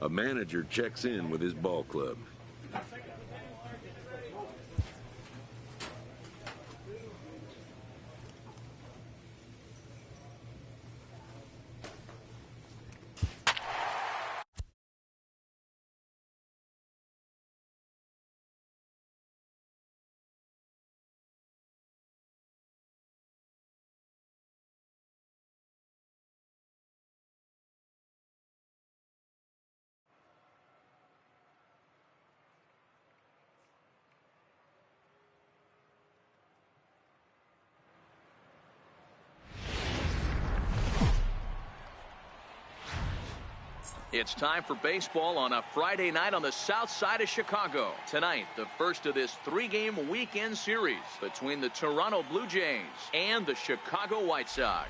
A manager checks in with his ball club. It's time for baseball on a Friday night on the south side of Chicago. Tonight, the first of this three-game weekend series between the Toronto Blue Jays and the Chicago White Sox.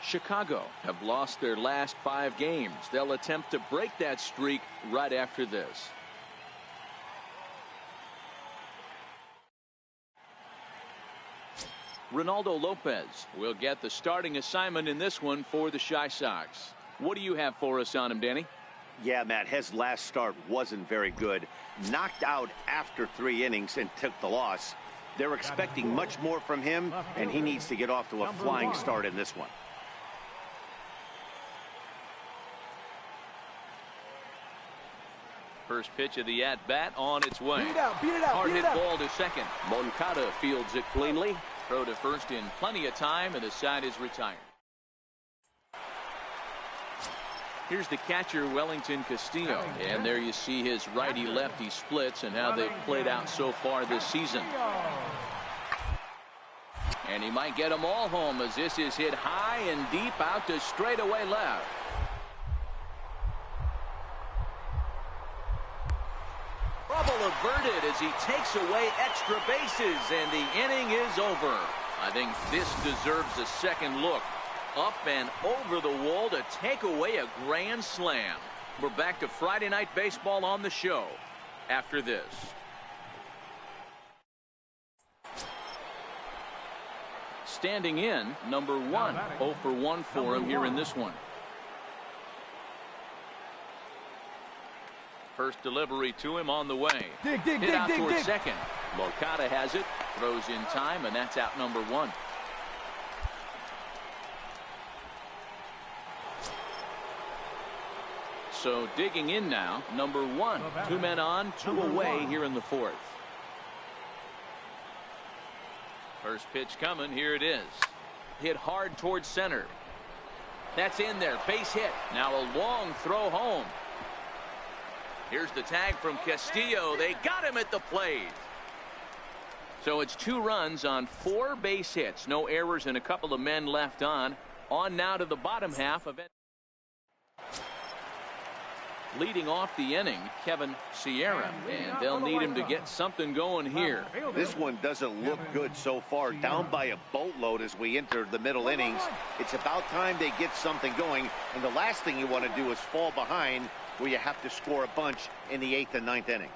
Chicago have lost their last 5 games. They'll attempt to break that streak right after this. Ronaldo Lopez will get the starting assignment in this one for the Chi Sox. What do you have for us on him, Danny? Yeah, Matt, his last start wasn't very good. Knocked out after 3 innings and took the loss. They're expecting much more from him, and he needs to get off to a flying start in this one. First pitch of the at-bat on its way. Beat it out, beat it out, Hard beat hit it out. ball to second. Moncada fields it cleanly. Throw to first in plenty of time, and the side is retired. Here's the catcher, Wellington Castillo. And there you see his righty-lefty splits and how they've played out so far this season. And he might get them all home as this is hit high and deep out to straightaway left. Trouble averted as he takes away extra bases, and the inning is over. I think this deserves a second look. Up and over the wall to take away a grand slam. We're back to Friday Night Baseball on the show after this. Standing in, number 1. 0 for 1 for him here in this one. First delivery to him on the way. Hit out towards second. Moncada has it, throws in time, and that's out number 1. So digging in now, number 1. 2 men on, 2 away here in the 4th. First pitch coming, here it is. Hit hard towards center. That's in there, base hit. Now a long throw home. Here's the tag from Castillo. They got him at the plate. So it's 2 runs on 4 base hits. No errors and a couple of men left on. On now to the bottom half of it. Leading off the inning, Kevin Sierra, and they'll need him to get something going here. This one doesn't look good so far. Down by a boatload as we enter the middle innings. It's about time they get something going, and the last thing you want to do is fall behind where you have to score a bunch in the 8th and 9th inning.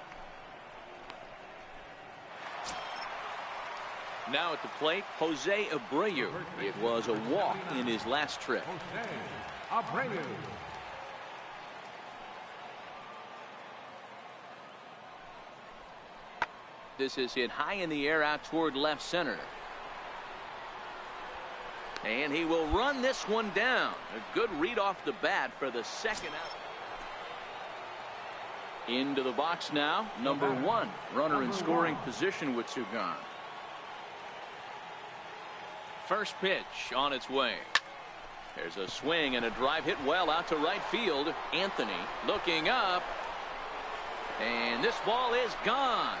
Now at the plate, Jose Abreu. It was a walk in his last trip. Abreu. This is hit high in the air out toward left center. And he will run this one down. A good read off the bat for the second out. Into the box now, number 1. Runner in scoring position with 2 gone. First pitch on its way. There's a swing and a drive hit well out to right field. Anthony looking up. And this ball is gone.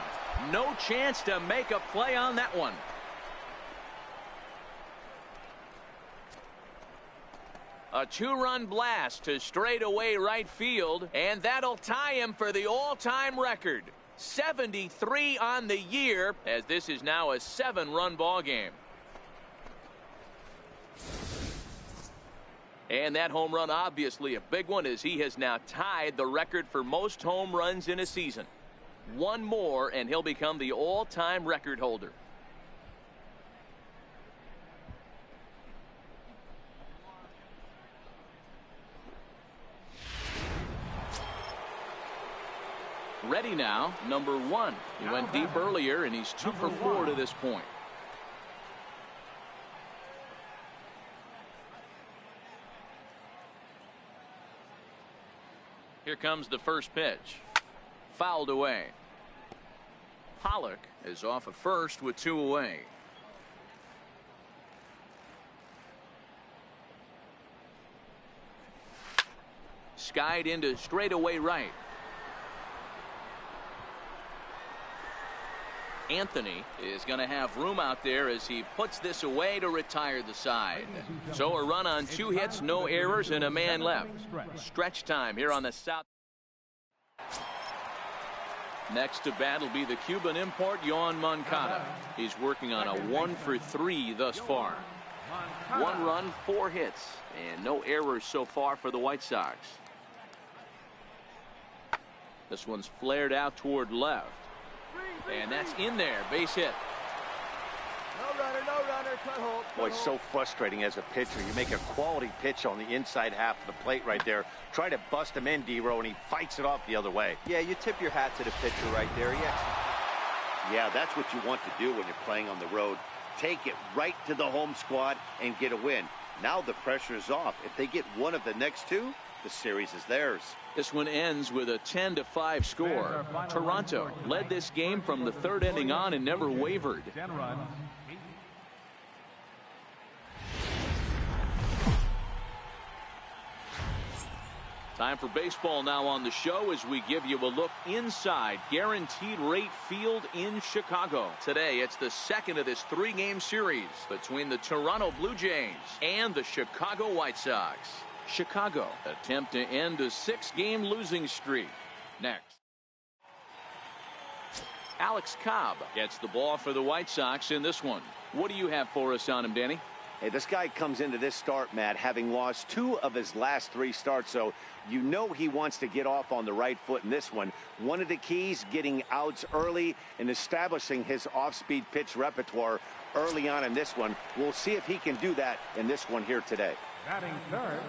No chance to make a play on that one. A 2-run blast to straightaway right field, and that'll tie him for the all-time record. 73 on the year, as this is now a 7-run ball game. And that home run obviously a big one, as he has now tied the record for most home runs in a season. 1 more and he'll become the all-time record holder. Ready now, number 1. He went deep earlier, and he's 2 for 4 to this point. Here comes the first pitch. Fouled away. Pollock is off at first with 2 away. Skied into straightaway right. Anthony is going to have room out there as he puts this away to retire the side. So a run on 2 hits, no errors, and a man left. Stretch time here on the south. Next to bat will be the Cuban import, Yoan Moncada. He's working on a 1 for 3 thus far. 1 run, 4 hits, and no errors so far for the White Sox. This one's flared out toward left. And that's in there. Base hit. No runner, no runner. Cut hold. Boy, it's so frustrating as a pitcher. You make a quality pitch on the inside half of the plate right there. Try to bust him in, D-Row, and he fights it off the other way. Yeah, you tip your hat to the pitcher right there. Yeah, that's what you want to do when you're playing on the road. Take it right to the home squad and get a win. Now the pressure is off. If they get one of the next 2, the series is theirs. This one ends with a 10-5 score. Toronto led this game from the 3rd inning on and never wavered. 10 runs. Time for baseball now on the show as we give you a look inside Guaranteed Rate Field in Chicago. Today it's the 2nd of this 3-game series between the Toronto Blue Jays and the Chicago White Sox. Chicago attempt to end a 6-game losing streak. Next, Alex Cobb gets the ball for the White Sox in this one. What do you have for us on him, Danny? Hey, this guy comes into this start, Matt, having lost 2 of his last 3 starts, so you know he wants to get off on the right foot in this one. One of the keys, getting outs early and establishing his off-speed pitch repertoire early on in this one. We'll see if he can do that in this one here today. Batting third.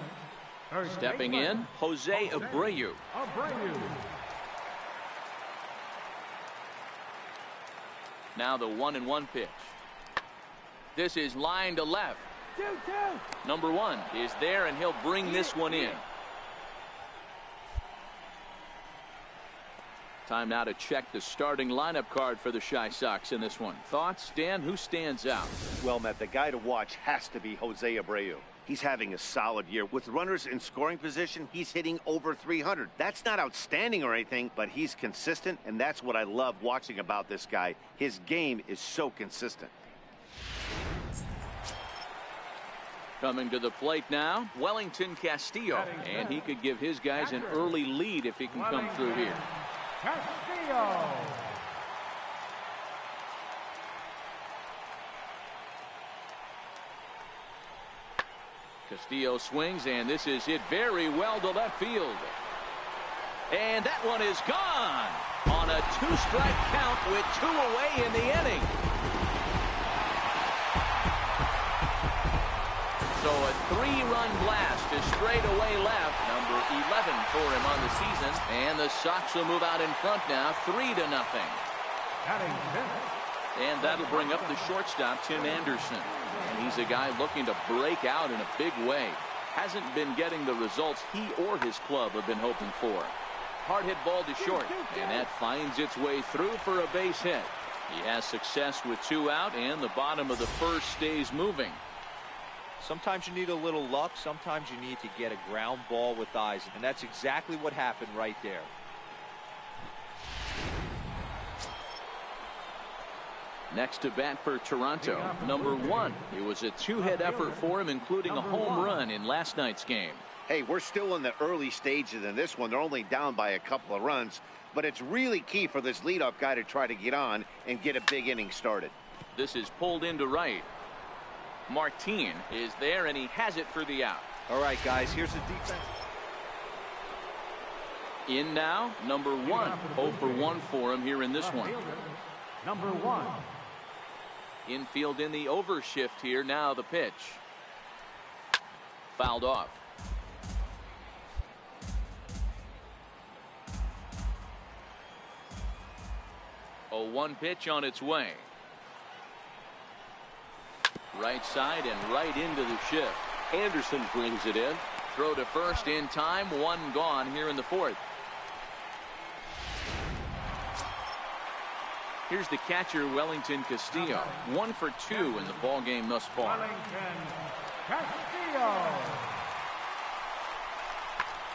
Stepping in, Jose Abreu. Now the 1-1 pitch. This is line to left. 2-2. Number 1 is there, and he'll bring this one in. Time now to check the starting lineup card for the Chi Sox in this one. Thoughts, Dan? Who stands out? Well, Matt, the guy to watch has to be Jose Abreu. He's having a solid year. With runners in scoring position, he's hitting over 300. That's not outstanding or anything, but he's consistent, and that's what I love watching about this guy. His game is so consistent. Coming to the plate now, Wellington Castillo, and he could give his guys an early lead if he can come through here. Castillo. Castillo swings, and this is hit very well to left field. And that one is gone on a 2-strike count with 2 away in the inning. So a 3-run blast to straightaway left, number 11 for him on the season, and the Sox will move out in front now, 3-0. And that'll bring up the shortstop, Tim Anderson. And he's a guy looking to break out in a big way. Hasn't been getting the results he or his club have been hoping for. Hard hit ball to short, and that finds its way through for a base hit. He has success with 2 out, and the bottom of the first stays moving. Sometimes you need a little luck. Sometimes you need to get a ground ball with eyes. And that's exactly what happened right there. Next to bat for Toronto, number 1. It was a 2-hit effort for him, including a home run in last night's game. Hey, we're still in the early stages in this one. They're only down by a couple of runs, but it's really key for this leadoff guy to try to get on and get a big inning started. This is pulled into right. Martin is there, and he has it for the out. All right, guys, here's the defense. In now, number 1. 0 for 1 for him here in this one. Number 1. Infield in the overshift here. Now the pitch. Fouled off. The one pitch on its way. Right side and right into the shift. Anderson brings it in. Throw to first in time. One gone here in the fourth. Here's the catcher, Wellington Castillo. 1 for 2 in the ball game thus far. Wellington Castillo.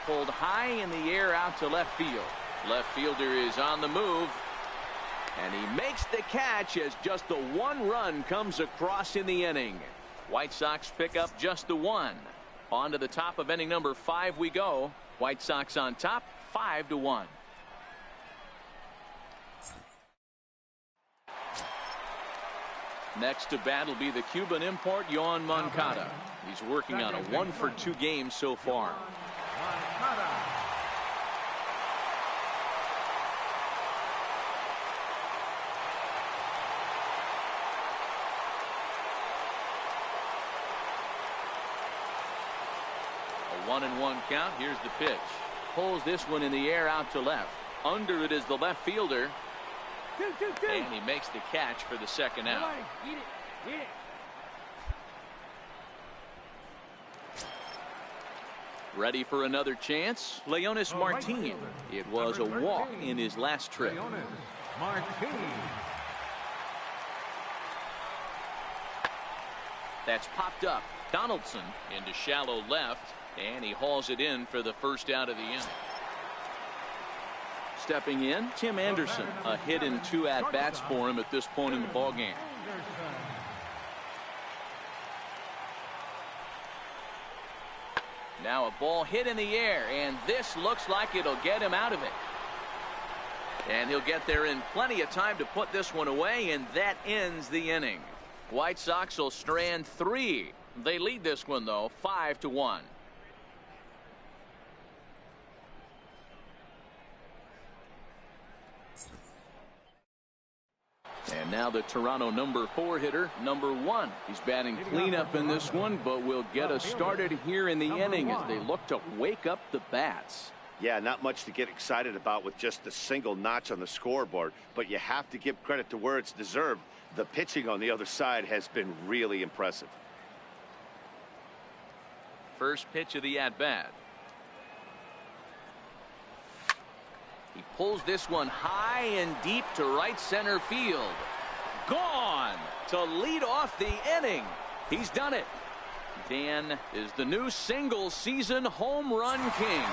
Pulled high in the air out to left field. Left fielder is on the move. And he makes the catch as just the one run comes across in the inning. White Sox pick up just the one. On to the top of inning number 5 we go. White Sox on top, 5-1. Next to bat will be the Cuban import, Yoan Moncada. He's working on a 1 for 2 game so far. Moncada. A 1-1 count. Here's the pitch. Pulls this one in the air out to left. Under it is the left fielder. And he makes the catch for the second out. Eat it. Eat it. Ready for another chance? Leonis Martin. It was a walk in his last trip. Martin. That's popped up. Donaldson into shallow left, and he hauls it in for the first out of the inning. Stepping in, Tim Anderson. A hit and 2 at-bats for him at this point in the ballgame. Now a ball hit in the air, and this looks like it'll get him out of it. And he'll get there in plenty of time to put this one away, and that ends the inning. White Sox will strand 3. They lead this one, though, 5-1. And now the Toronto number 4 hitter, number 1. He's batting cleanup in this one, but will get us started here in the inning as they look to wake up the bats. Yeah, not much to get excited about with just a single notch on the scoreboard, but you have to give credit to where it's deserved. The pitching on the other side has been really impressive. First pitch of the at-bat. He pulls this one high and deep to right center field. Gone to lead off the inning. He's done it. Dan is the new single-season home run king.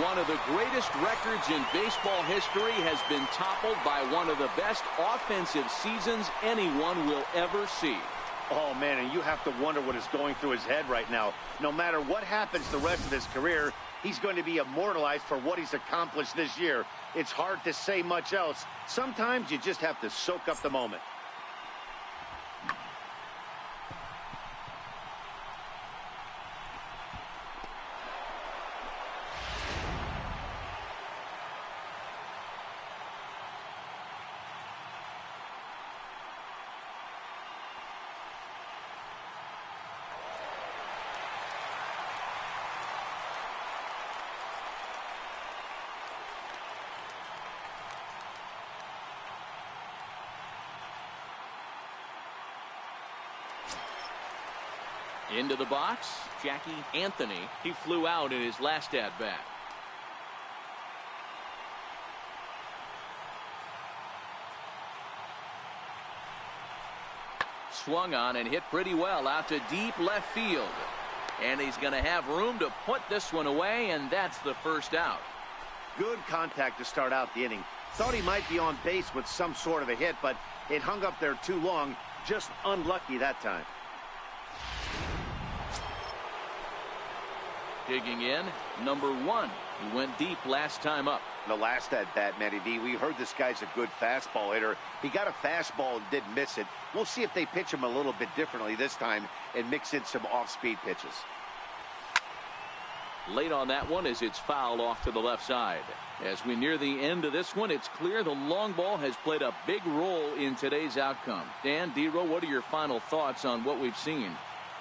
One of the greatest records in baseball history has been toppled by one of the best offensive seasons anyone will ever see. Oh, man, and you have to wonder what is going through his head right now. No matter what happens the rest of his career, he's going to be immortalized for what he's accomplished this year. It's hard to say much else. Sometimes you just have to soak up the moment. Into the box, Jackie Anthony. He flew out in his last at-bat. Swung on and hit pretty well out to deep left field. And he's going to have room to put this one away, and that's the first out. Good contact to start out the inning. Thought he might be on base with some sort of a hit, but it hung up there too long. Just unlucky that time. Digging in, number 1. He went deep last time up. The last at-bat, Matty V, we heard this guy's a good fastball hitter. He got a fastball and didn't miss it. We'll see if they pitch him a little bit differently this time and mix in some off-speed pitches. Late on that one as it's fouled off to the left side. As we near the end of this one, it's clear the long ball has played a big role in today's outcome. Dan, D-Row, what are your final thoughts on what we've seen?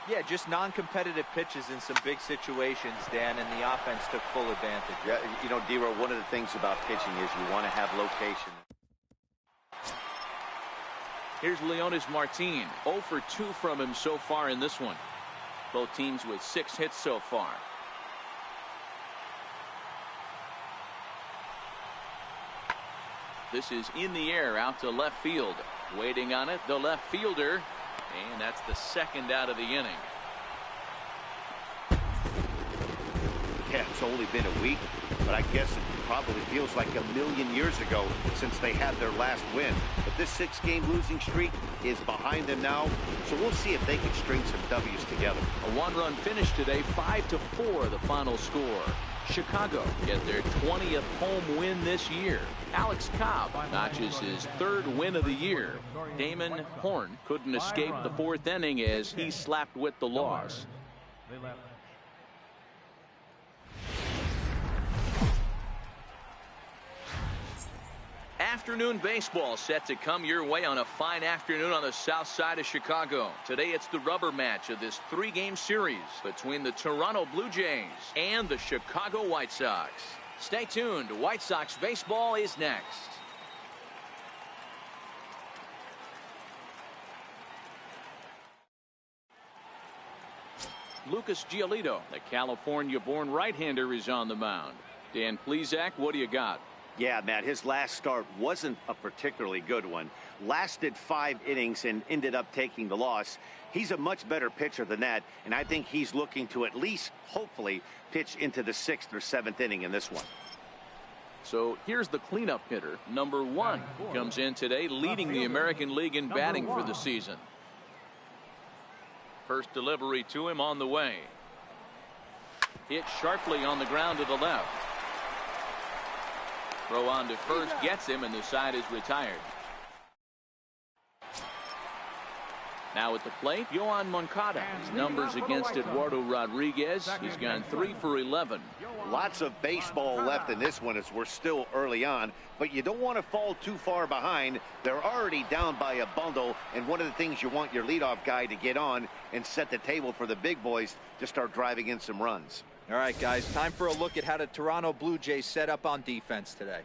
Yeah, just non-competitive pitches in some big situations, Dan, and the offense took full advantage. Yeah, you know, D-Row, one of the things about pitching is you want to have location. Here's Leonis Martin. 0 for 2 from him so far in this one. Both teams with 6 hits so far. This is in the air out to left field. Waiting on it, the left fielder. And that's the second out of the inning. Yeah, it's only been a week, but I guess it probably feels like a million years ago since they had their last win. But this 6-game losing streak is behind them now, so we'll see if they can string some W's together. A 1-run finish today, 5-4 the final score. Chicago get their 20th home win this year. Alex Cobb notches his 3rd win of the year. Damon Horn couldn't escape the 4th inning as he slapped with the loss. Afternoon baseball set to come your way on a fine afternoon on the south side of Chicago. Today it's the rubber match of this 3-game series between the Toronto Blue Jays and the Chicago White Sox. Stay tuned. White Sox baseball is next. Lucas Giolito, the California-born right-hander, is on the mound. Dan Plesac, what do you got? Yeah, Matt, his last start wasn't a particularly good one. Lasted 5 innings and ended up taking the loss. He's a much better pitcher than that, and I think he's looking to at least, hopefully, pitch into the 6th or 7th inning in this one. So here's the cleanup hitter. Number 1 comes in today, leading the American League in batting for the season. First delivery to him on the way. Hit sharply on the ground to the left. Throw on to first gets him, and the side is retired. Now at the plate, Yoan Moncada. His numbers against Eduardo Rodriguez. He's gone 3 for 11. Lots of baseball left in this one as we're still early on, but you don't want to fall too far behind. They're already down by a bundle, and one of the things you want your leadoff guy to get on and set the table for the big boys to start driving in some runs. All right, guys, time for a look at how the Toronto Blue Jays set up on defense today.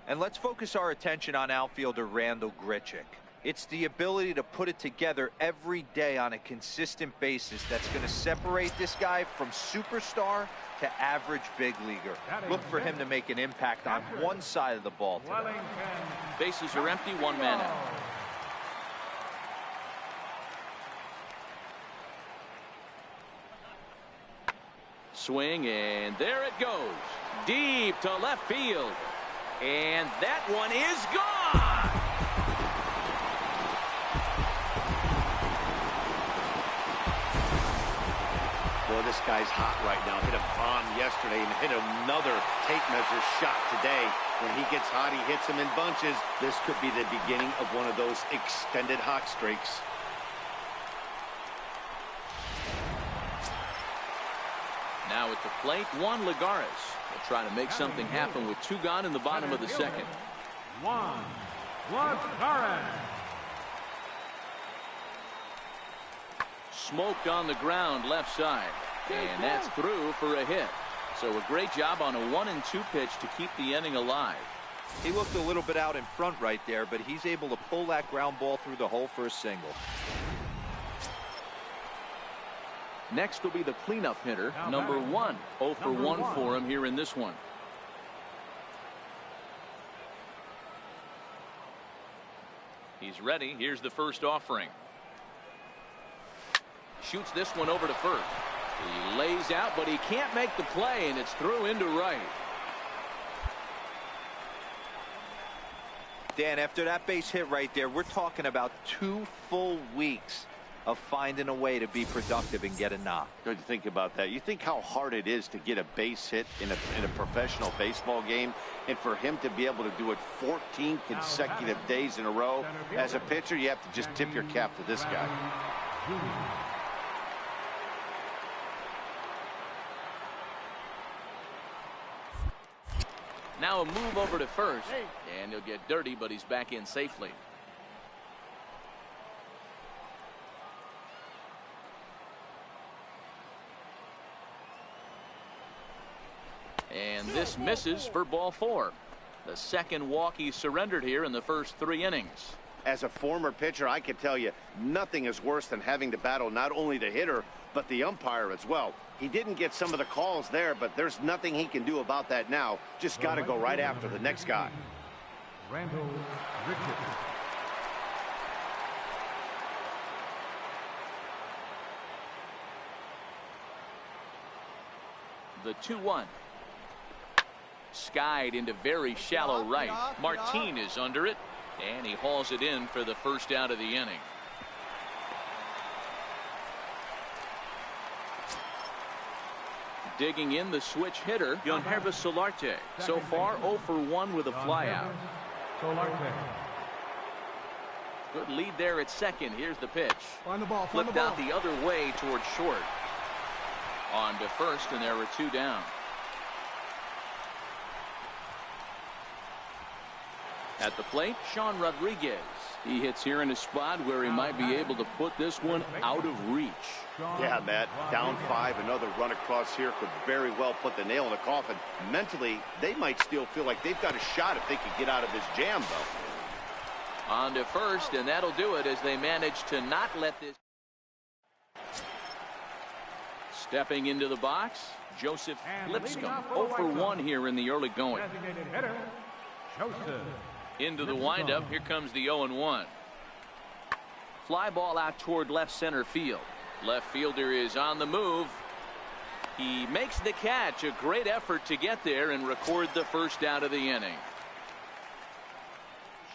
And let's focus our attention on outfielder Randal Grichuk. It's the ability to put it together every day on a consistent basis that's going to separate this guy from superstar to average big leaguer. Look for him to make an impact on one side of the ball today. Bases are empty, 1 man out. Swing, and there it goes. Deep to left field. And that one is gone. Boy, this guy's hot right now. Hit a bomb yesterday and hit another tape measure shot today. When he gets hot, he hits them in bunches. This could be the beginning of one of those extended hot streaks. Now at the plate, Juan Lagares will try to make something happen with 2 gone in the bottom of the 2nd. Juan Lagares. Smoked on the ground left side, and that's through for a hit. So a great job on a 1-2 pitch to keep the inning alive. He looked a little bit out in front right there, but he's able to pull that ground ball through the hole for a single. Next will be the cleanup hitter, number 1. 0 for 1 for him here in this one. He's ready. Here's the first offering. Shoots this one over to first. He lays out, but he can't make the play, and it's through into right. Dan, after that base hit right there, we're talking about 2 full weeks of finding a way to be productive and get a knock. Good to think about that. You think how hard it is to get a base hit in a professional baseball game, and for him to be able to do it 14 consecutive days in a row. As a pitcher, you have to just tip your cap to this guy. Now a move over to first, and he'll get dirty, but he's back in safely. And this misses for ball 4. The second walk he surrendered here in the first 3 innings. As a former pitcher, I can tell you, nothing is worse than having to battle not only the hitter, but the umpire as well. He didn't get some of the calls there, but there's nothing he can do about that now. Just got to go right after the next guy. Randall Richards. The 2-1. Skied into very shallow right. Martin is under it, and he hauls it in for the first out of the inning. Digging in, the switch hitter, Joyride Solarte. So far, 0 for 1 with a flyout. Good lead there at second. Here's the pitch. Flipped out the other way towards short. On to first, and there are 2 down. At the plate, Sean Rodriguez. He hits here in a spot where he might be able to put this one out of reach. Yeah, Matt, down 5, another run across here could very well put the nail in the coffin. Mentally, they might still feel like they've got a shot if they could get out of this jam, though. On to first, and that'll do it as they manage to not let this. Stepping into the box, Joseph Lipscomb. 0 for 1 here in the early going. Into the windup, here comes the 0-1. Fly ball out toward left center field. Left fielder is on the move. He makes the catch. A great effort to get there and record the first out of the inning.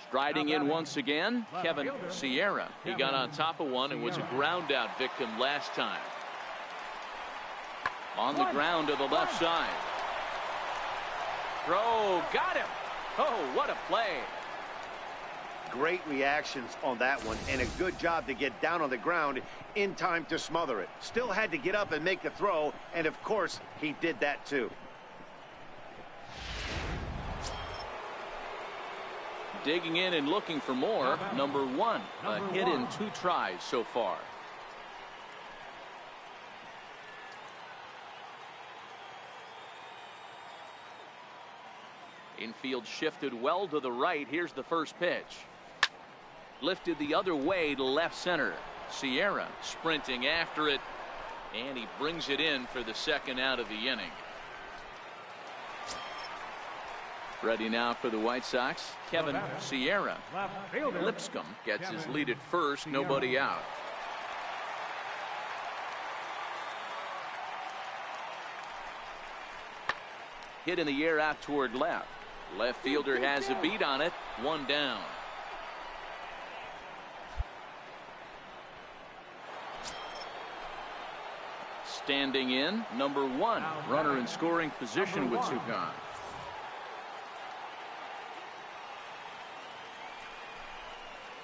Striding in once again, Kevin Sierra. He got on top of one and was a ground out victim last time. On the ground to the left side. Throw, got him. Oh, what a play. Great reactions on that one, and a good job to get down on the ground in time to smother it. Still had to get up and make the throw, and of course, he did that too. Digging in and looking for more. Number 1, a hit in 2 tries so far. Infield shifted well to the right. Here's the first pitch. Lifted the other way to left center. Sierra sprinting after it, and he brings it in for the second out of the inning. Ready now for the White Sox, Kevin Sierra. Lipscomb gets his lead at first, nobody out. Hit in the air out toward left. Left fielder has a beat on it. 1 down. Standing in, number 1, runner in scoring position with 2 gone.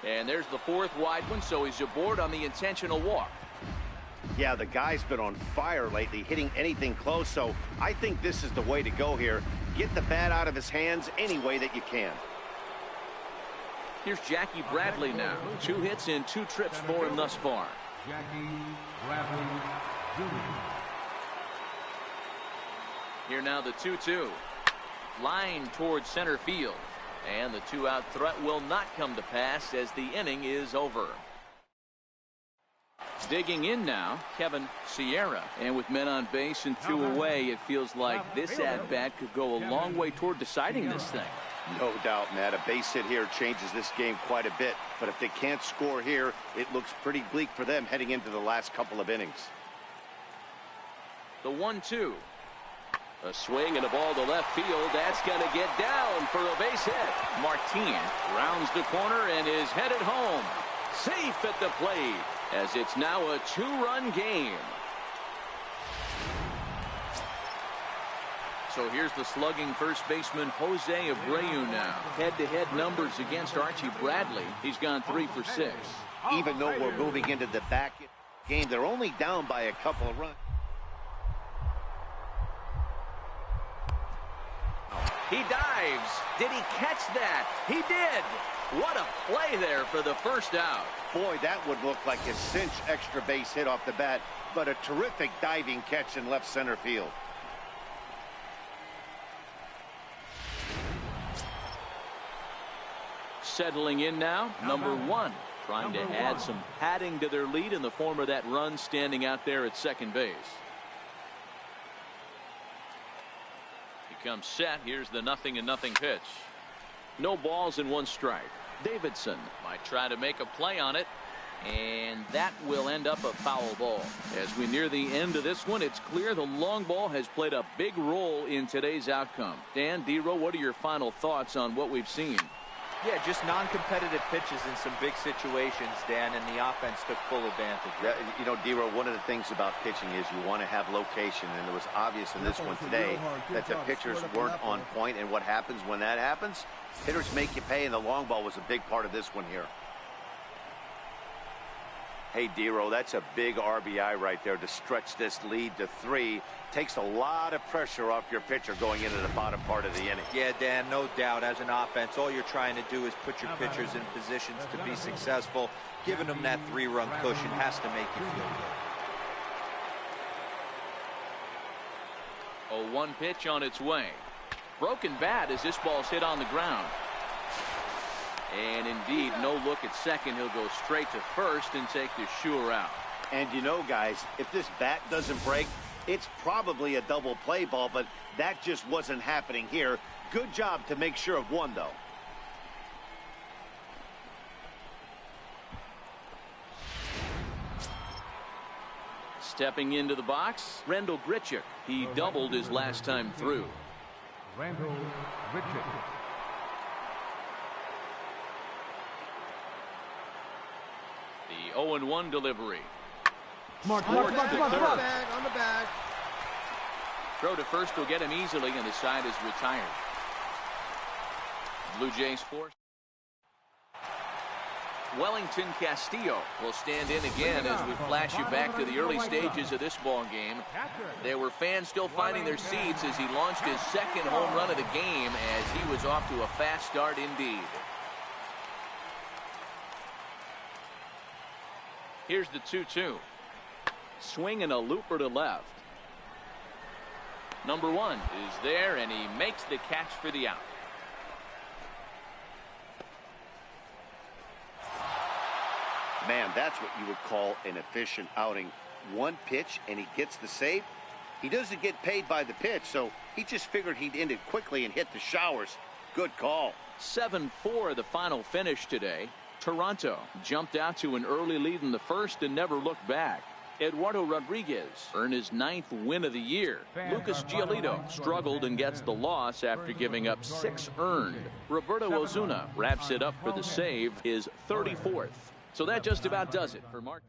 And there's the 4th wide one, so he's aboard on the intentional walk. Yeah, the guy's been on fire lately, hitting anything close, so I think this is the way to go here. Get the bat out of his hands any way that you can. Here's Jackie Bradley now. 2 hits in 2 trips for him thus far. Jackie Bradley Jr. Here now the 2-2. Line towards center field. And the 2-out threat will not come to pass as the inning is over. Digging in now, Kevin Sierra. And with men on base and 2 away, it feels like this at-bat could go a long way toward deciding this thing. No doubt, Matt. A base hit here changes this game quite a bit. But if they can't score here, it looks pretty bleak for them heading into the last couple of innings. The 1-2. A swing and a ball to left field. That's going to get down for a base hit. Martin rounds the corner and is headed home. Safe at the plate, as it's now a 2-run game. So here's the slugging first baseman Jose Abreu now. Head-to-head numbers against Archie Bradley. He's gone 3 for 6. Even though we're moving into the back game, they're only down by a couple of runs. He dives. Did he catch that? He did. What a play there for the first out. Boy, that would look like a cinch extra base hit off the bat, but a terrific diving catch in left center field. settling in now, number 1, trying to add some padding to their lead in the form of that run standing out there at second base. He comes set. Here's the 0-0 pitch. No balls and 1 strike. Davidson might try to make a play on it, and that will end up a foul ball. As we near the end of this one, it's clear the long ball has played a big role in today's outcome. Dan, D-Row, what are your final thoughts on what we've seen? Yeah, just non-competitive pitches in some big situations, Dan, and the offense took full advantage. Yeah, you know, D-Row, one of the things about pitching is you want to have location, and it was obvious in this one today that the pitchers weren't on point, and what happens when that happens? Hitters make you pay, and the long ball was a big part of this one here. Hey, D-Row, that's a big RBI right there to stretch this lead to 3. Takes a lot of pressure off your pitcher going into the bottom part of the inning. Yeah, Dan, no doubt. As an offense, all you're trying to do is put your pitchers in positions to be successful. Giving them that 3-run cushion has to make you feel good. 0-1 pitch on its way. Broken bat as this ball's hit on the ground. And indeed, no look at second. He'll go straight to first and take the sure out. And you know, guys, if this bat doesn't break, it's probably a double play ball, but that just wasn't happening here. Good job to make sure of 1, though. Stepping into the box, Randall Grichuk. He doubled his last time through. Randall Richard. The 0-1 delivery. Mark, On the bag. Throw to first will get him easily, and the side is retired. Blue Jays force. Wellington Castillo will stand in again as we flash you back to the early stages of this ball game. There were fans still finding their seats as he launched his second home run of the game as he was off to a fast start indeed. Here's the 2-2. Swing and a looper to left. Number 1 is there, and he makes the catch for the out. Man, that's what you would call an efficient outing. 1 pitch, and he gets the save. He doesn't get paid by the pitch, so he just figured he'd end it quickly and hit the showers. Good call. 7-4 the final finish today. Toronto jumped out to an early lead in the first and never looked back. Eduardo Rodriguez earned his 9th win of the year. Lucas Giolito struggled and gets the loss after giving up 6 earned. Roberto Ozuna wraps it up for the save, his 34th. So that just about does it for Mark.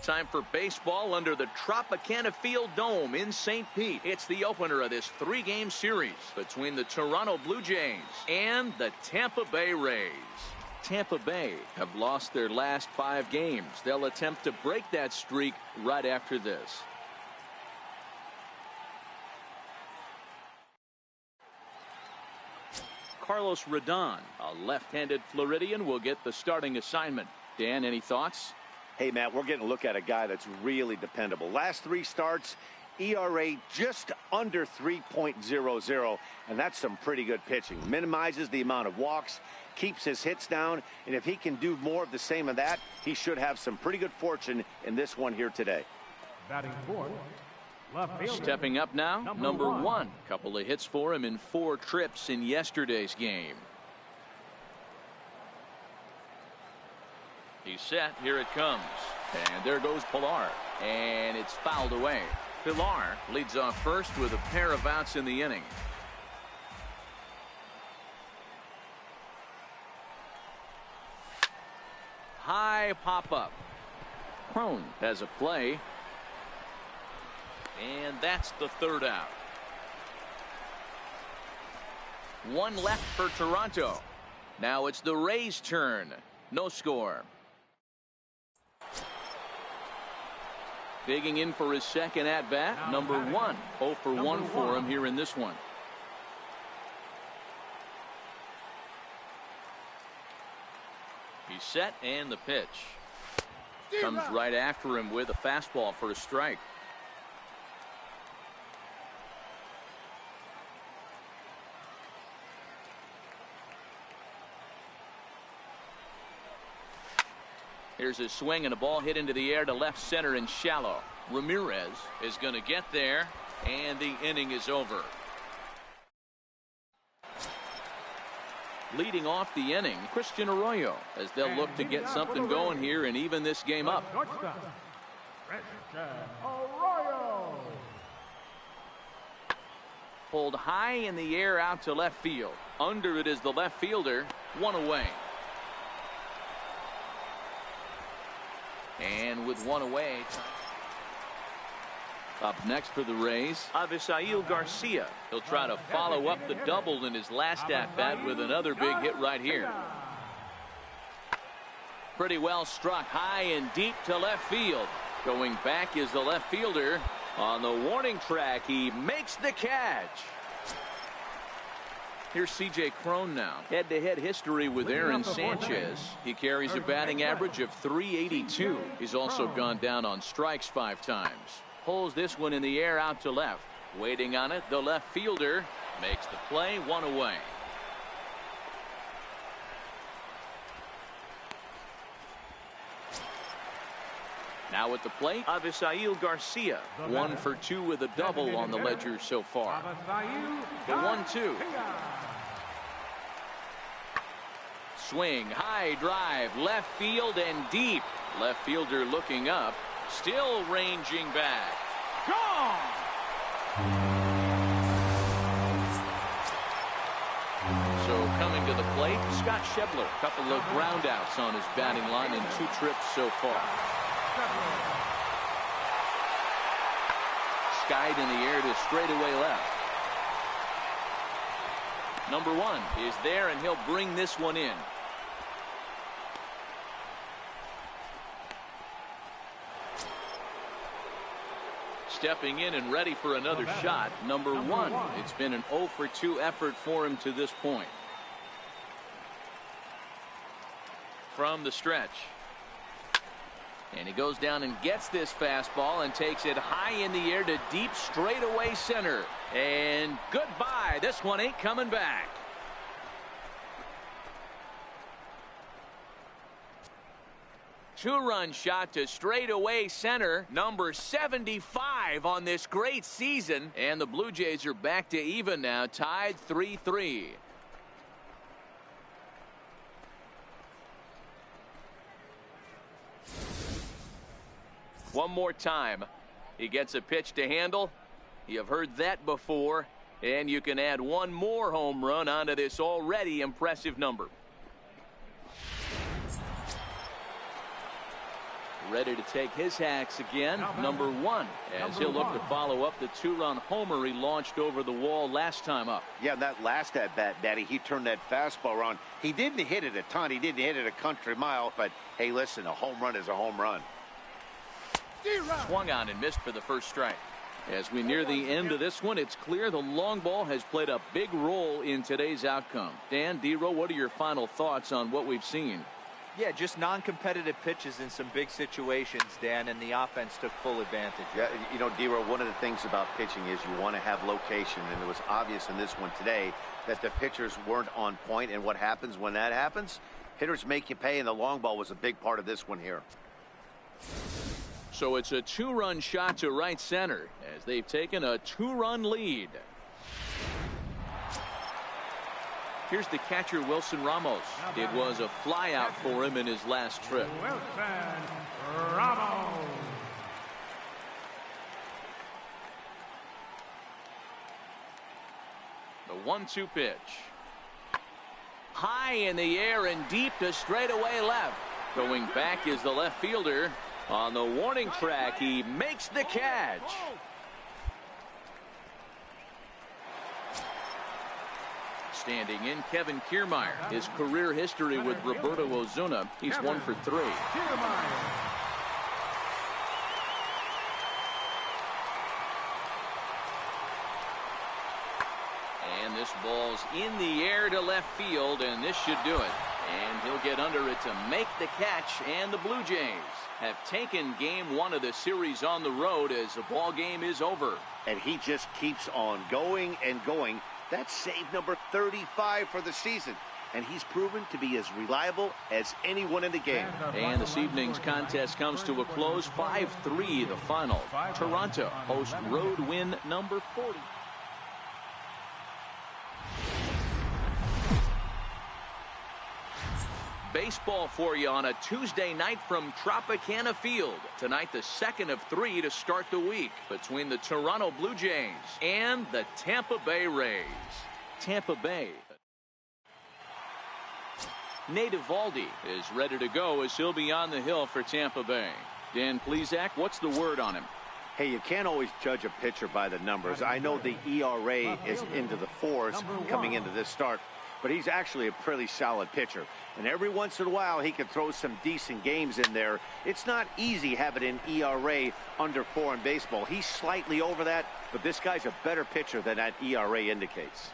Time for baseball under the Tropicana Field Dome in St. Pete. It's the opener of this 3-game series between the Toronto Blue Jays and the Tampa Bay Rays. Tampa Bay have lost their last 5 games. They'll attempt to break that streak right after this. Carlos Rodon, a left-handed Floridian, will get the starting assignment. Dan, any thoughts? Hey, Matt, we're getting a look at a guy that's really dependable. Last 3 starts, ERA just under 3.00, and that's some pretty good pitching. Minimizes the amount of walks, keeps his hits down, and if he can do more of the same of that, he should have some pretty good fortune in this one here today. Batting fourth, left fielder. Stepping up now, number 1. Couple of hits for him in 4 trips in yesterday's game. He's set. Here it comes. And there goes Pilar. And it's fouled away. Pilar leads off first with a pair of outs in the inning. High pop-up. Crone has a play. And that's the third out. One left for Toronto. Now it's the Rays' turn. No score. Digging in for his second at-bat, number 1. 0 for 1 for him here in this one. He's set, and the pitch. Comes right after him with a fastball for a strike. Here's a swing and a ball hit into the air to left center and shallow. Ramirez is going to get there, and the inning is over. Leading off the inning, Christian Arroyo, as they'll look to get something going here and even this game up. Pulled high in the air out to left field. Under it is the left fielder. One away. And with one away, up next for the Rays, Avisail Garcia. He'll try to follow up the double in his last at-bat with another big hit right here. Pretty well struck high and deep to left field. Going back is the left fielder. On the warning track, he makes the catch. Here's C.J. Crone now. Head-to-head history with Aaron Sanchez. He carries a batting average of .382. He's also gone down on strikes 5 times. Pulls this one in the air out to left. Waiting on it, the left fielder makes the play. One away. Now at the plate, Avisail Garcia. 1 for 2 with a double on the ledger so far. The 1-2. Swing, high drive, left field and deep. Left fielder looking up, still ranging back. Gone! So coming to the plate, Scott Schebler. Couple of groundouts on his batting line in 2 trips so far. Skied in the air to straightaway left. Number 1 is there, and he'll bring this one in. Stepping in and ready for another shot. Number 1. It's been an 0 for 2 effort for him to this point. From the stretch. And he goes down and gets this fastball and takes it high in the air to deep straightaway center. And goodbye. This one ain't coming back. Two-run shot to straightaway center. Number 75 on this great season. And the Blue Jays are back to even now, tied 3-3. One more time. He gets a pitch to handle. You've heard that before. And you can add one more home run onto this already impressive number. Ready to take his hacks again. Number 1, as he'll look to follow up the 2-run homer he launched over the wall last time up. Yeah, that last at-bat, Daddy, he turned that fastball around. He didn't hit it a ton. He didn't hit it a country mile. But, hey, listen, a home run is a home run. Swung on and missed for the first strike. As we near the end of this one, it's clear the long ball has played a big role in today's outcome. Dan, D-Row, what are your final thoughts on what we've seen? Yeah, just non-competitive pitches in some big situations, Dan, and the offense took full advantage. Yeah, you know, D-Row, one of the things about pitching is you want to have location, and it was obvious in this one today that the pitchers weren't on point, and what happens when that happens? Hitters make you pay, and the long ball was a big part of this one here. So it's a 2-run shot to right center as they've taken a 2-run lead. Here's the catcher, Wilson Ramos. It was a flyout for him in his last trip. Wilson Ramos. 1-2 pitch. High in the air and deep to straightaway left. Going back is the left fielder. On the warning track, he makes the catch. Standing in, Kevin Kiermaier. His career history with Roberto Osuna, he's 1 for 3. And this ball's in the air to left field, and this should do it. And he'll get under it to make the catch, and the Blue Jays have taken game 1 of the series on the road as the ball game is over. And he just keeps on going and going. That's save number 35 for the season. And he's proven to be as reliable as anyone in the game. And this evening's contest comes to a close. 5-3 the final. Toronto hosts road win number 40. Baseball for you on a Tuesday night from Tropicana Field. Tonight, the second of 3 to start the week between the Toronto Blue Jays and the Tampa Bay Rays. Tampa Bay. Nate Eovaldi is ready to go as he'll be on the hill for Tampa Bay. Dan Plesac, what's the word on him? Hey, you can't always judge a pitcher by the numbers. I know the ERA is into the 4s coming into this start, but he's actually a pretty solid pitcher. And every once in a while, he can throw some decent games in there. It's not easy having an ERA under 4 in baseball. He's slightly over that, but this guy's a better pitcher than that ERA indicates.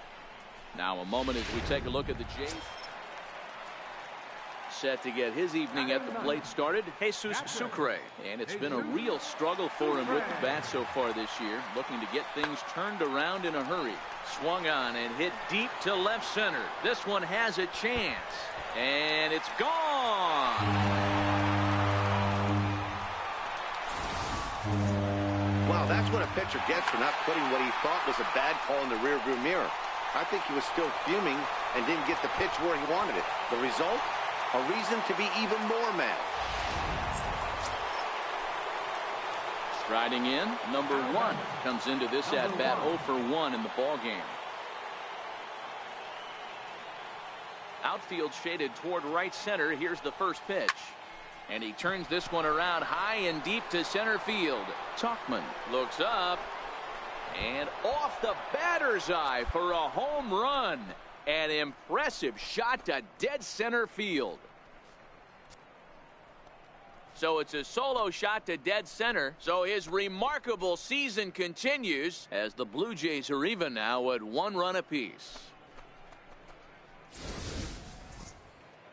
Now a moment as we take a look at the Jays. Set to get his evening at the plate started, Jesus Sucre. And it's been a real struggle for him with the bat so far this year. Looking to get things turned around in a hurry. Swung on and hit deep to left center. This one has a chance. And it's gone. Wow, that's what a pitcher gets for not putting what he thought was a bad call in the rearview mirror. I think he was still fuming and didn't get the pitch where he wanted it. The result? A reason to be even more mad. Striding in, number 1 comes into this at-bat 0 for 1 in the ballgame. Outfield shaded toward right center. Here's the first pitch. And he turns this one around high and deep to center field. Tauchman looks up. And off the batter's eye for a home run. An impressive shot to dead center field. So it's a solo shot to dead center. So his remarkable season continues as the Blue Jays are even now at 1 run apiece.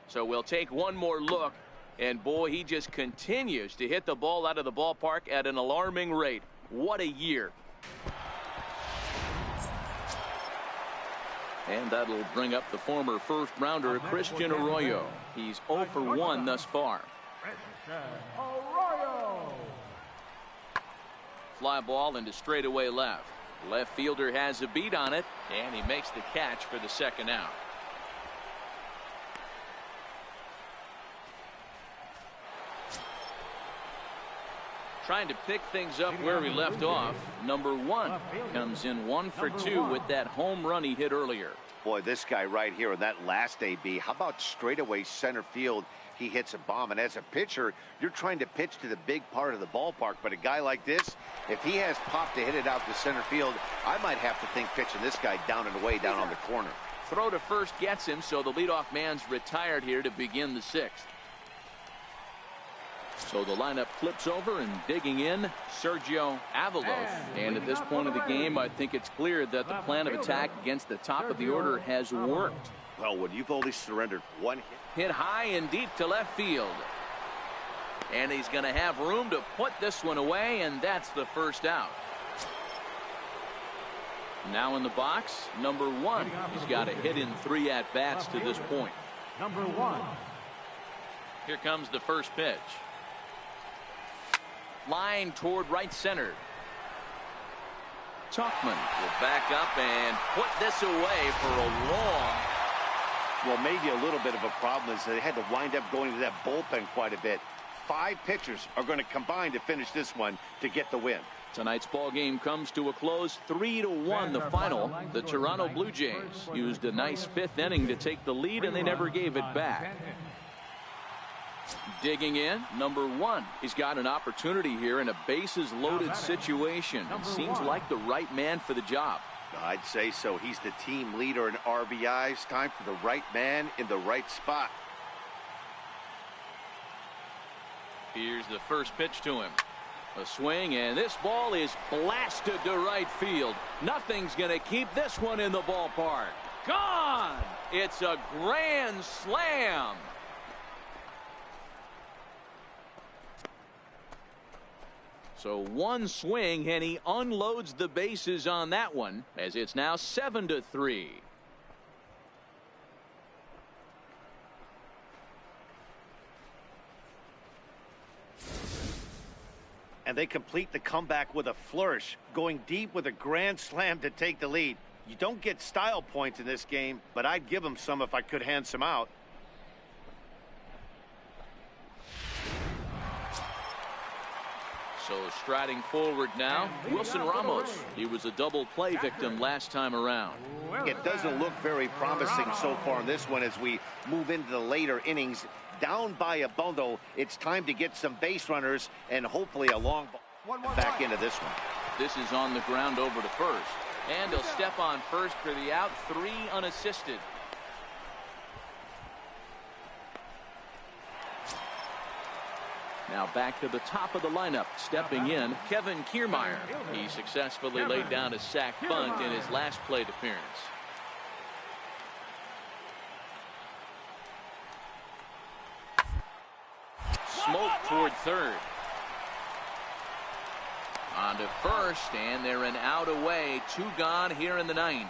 So we'll take one more look. And boy, he just continues to hit the ball out of the ballpark at an alarming rate. What a year. And that'll bring up the former first-rounder, Christian Arroyo. He's 0 for 1 thus far. Fly ball into straightaway left. Left fielder has a beat on it, and he makes the catch for the second out. Trying to pick things up where we left off. Number 1 comes in 1 for 2 with that home run he hit earlier. Boy, this guy right here in that last AB, how about straightaway center field? He hits a bomb, and as a pitcher, you're trying to pitch to the big part of the ballpark, but a guy like this, if he has pop to hit it out to center field, I might have to think pitching this guy down and away down on the corner. Throw to first gets him, so the leadoff man's retired here to begin the 6th. So the lineup flips over, and digging in, Sergio Avalos. And at this point of the game, I think it's clear that the plan of attack against the top of the order has worked. Well, when you've only surrendered 1 hit. Hit high and deep to left field. And he's going to have room to put this one away, and that's the first out. Now in the box, number 1. He's got a hit in 3 at-bats to this point. Number 1. Here comes the first pitch. Line toward right center. Tauchman will back up and put this away for a long. Well, maybe a little bit of a problem is they had to wind up going to that bullpen quite a bit. 5 pitchers are going to combine to finish this one to get the win. Tonight's ball game comes to a close, 3-1 the final. The Toronto Blue Jays used a nice 5th inning to take the lead, and they never gave it back. Digging in, number 1. He's got an opportunity here in a bases-loaded situation. Seems like the right man for the job. I'd say so. He's the team leader in RBIs. Time for the right man in the right spot. Here's the first pitch to him. A swing, and this ball is blasted to right field. Nothing's going to keep this one in the ballpark. Gone! It's a grand slam. So one swing, and he unloads the bases on that one, as it's now 7-3. And they complete the comeback with a flourish, going deep with a grand slam to take the lead. You don't get style points in this game, but I'd give them some if I could hand some out. So striding forward now, Wilson Ramos. He was a double play victim last time around. It doesn't look very promising so far in this one as we move into the later innings. Down by a bundle, it's time to get some base runners and hopefully a long ball back into this one. This is on the ground over to first. And he'll step on first for the out, 3 unassisted. Now back to the top of the lineup, stepping in, Kevin Kiermaier. He successfully laid down a sac bunt in his last plate appearance. Smoke toward third. On to first, and they're an out away. 2 gone here in the 9th.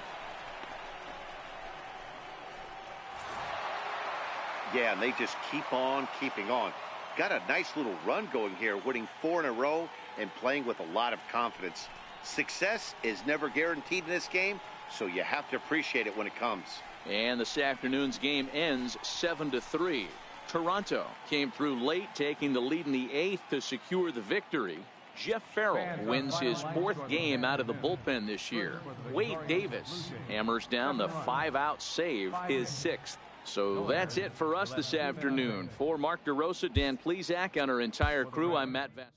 Yeah, and they just keep on keeping on. Got a nice little run going here, winning 4 in a row and playing with a lot of confidence. Success is never guaranteed in this game, so you have to appreciate it when it comes. And this afternoon's game ends 7-3. Toronto came through late, taking the lead in the 8th to secure the victory. Jeff Farrell wins his 4th game out of the bullpen this year. Wade Davis hammers down the 5-out save, his 6th. So that's it for us this afternoon. For Mark DeRosa, Dan Plesac, and our entire crew, I'm Matt Vasquez.